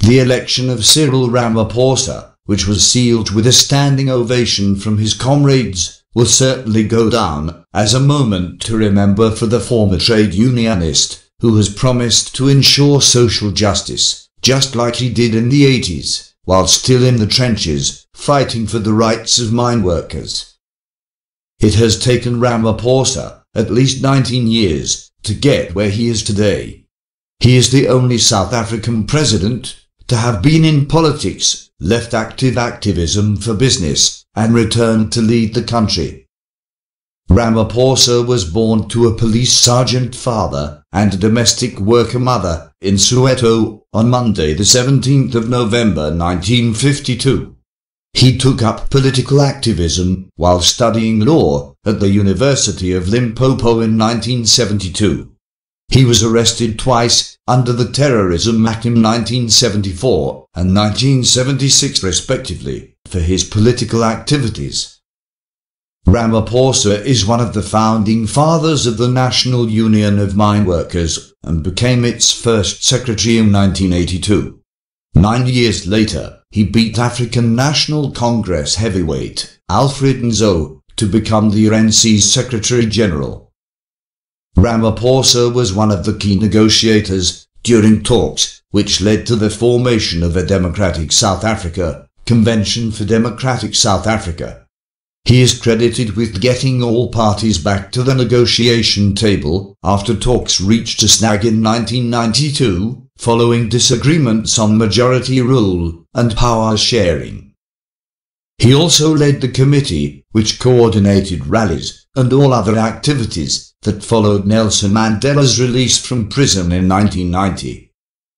The election of Cyril Ramaphosa, which was sealed with a standing ovation from his comrades, will certainly go down as a moment to remember for the former trade unionist, who has promised to ensure social justice, just like he did in the 80s, while still in the trenches, fighting for the rights of mine workers. It has taken Ramaphosa at least 19 years to get where he is today. He is the only South African president to have been in politics, left active activism for business, and returned to lead the country. Ramaphosa was born to a police sergeant father and a domestic worker mother in Soweto on Monday the 17th of November 1952. He took up political activism while studying law at the University of Limpopo in 1972. He was arrested twice under the Terrorism Act in 1974 and 1976 respectively for his political activities. Ramaphosa is one of the founding fathers of the National Union of Mine Workers and became its first secretary in 1982. 9 years later, he beat African National Congress heavyweight Alfred Nzo to become the RNC's Secretary General. Ramaphosa was one of the key negotiators during talks which led to the formation of a Democratic South Africa, Convention for Democratic South Africa. He is credited with getting all parties back to the negotiation table after talks reached a snag in 1992, following disagreements on majority rule and power sharing. He also led the committee which coordinated rallies and all other activities that followed Nelson Mandela's release from prison in 1990.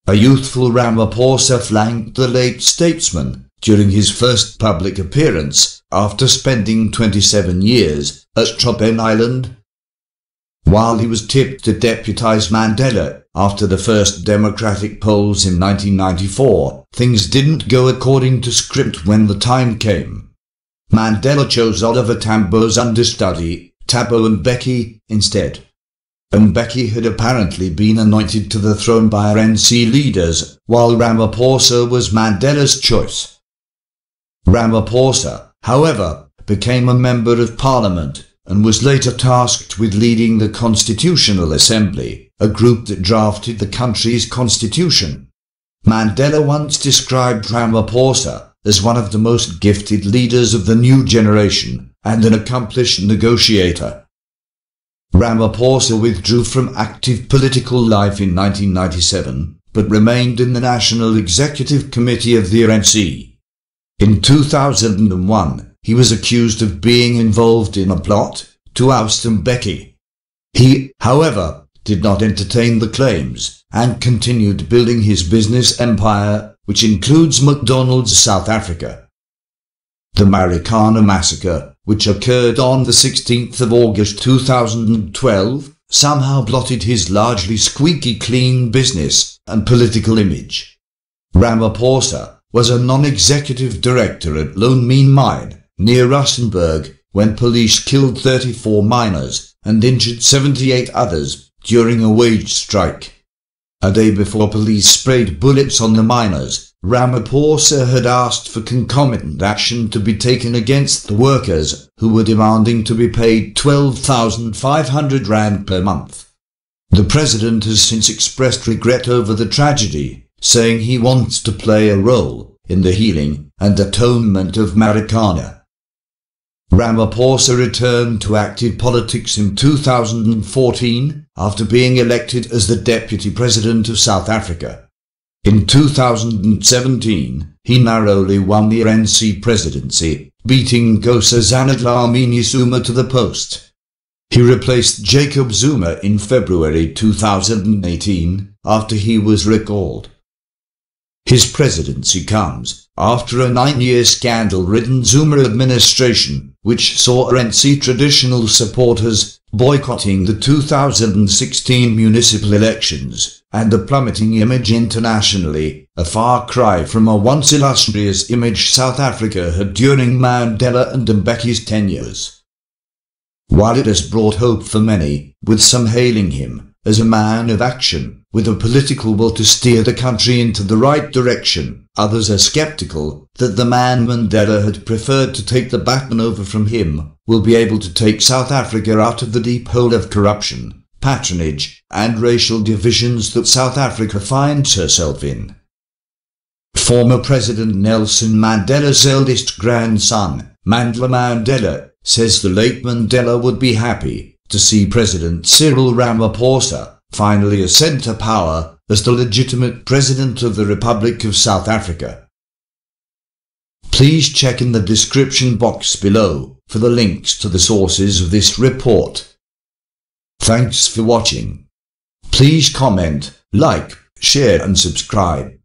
A youthful Ramaphosa flanked the late statesman during his first public appearance after spending 27 years at Robben Island. While he was tipped to deputise Mandela after the first democratic polls in 1994, things didn't go according to script when the time came. Mandela chose Oliver Tambo's understudy, Thabo Mbeki, instead. Mbeki had apparently been anointed to the throne by RNC leaders, while Ramaphosa was Mandela's choice. Ramaphosa, however, became a member of parliament and was later tasked with leading the Constitutional Assembly, a group that drafted the country's constitution. Mandela once described Ramaphosa as one of the most gifted leaders of the new generation and an accomplished negotiator. Ramaphosa withdrew from active political life in 1997, but remained in the National Executive Committee of the RNC. In 2001, he was accused of being involved in a plot to oust Mbeki. He, however, did not entertain the claims and continued building his business empire, which includes McDonald's South Africa. The Marikana massacre, which occurred on the 16th of August 2012, somehow blotted his largely squeaky clean business and political image. Ramaphosa was a non-executive director at Lone Mean Mine, near Rustenburg, when police killed 34 miners and injured 78 others during a wage strike. A day before police sprayed bullets on the miners, Ramaphosa had asked for concomitant action to be taken against the workers who were demanding to be paid 12,500 rand per month. The president has since expressed regret over the tragedy, saying he wants to play a role in the healing and atonement of Marikana. Ramaphosa returned to active politics in 2014 after being elected as the Deputy President of South Africa. In 2017, he narrowly won the RNC presidency, beating Nkosazana Dlamini-Zuma to the post. He replaced Jacob Zuma in February 2018 after he was recalled. His presidency comes after a 9-year scandal-ridden Zuma administration, which saw RNC traditional supporters boycotting the 2016 municipal elections and a plummeting image internationally, a far cry from a once illustrious image South Africa had during Mandela and Mbeki's tenures. While it has brought hope for many, with some hailing him as a man of action, with a political will to steer the country into the right direction. Others are skeptical that the man Mandela had preferred to take the baton over from him will be able to take South Africa out of the deep hole of corruption, patronage, and racial divisions that South Africa finds herself in. Former President Nelson Mandela's eldest grandson, Mandla Mandela, says the late Mandela would be happy to see President Cyril Ramaphosa finally ascend to power as the legitimate President of the Republic of South Africa. Please check in the description box below for the links to the sources of this report. Thanks for watching. Please comment, like, share and subscribe.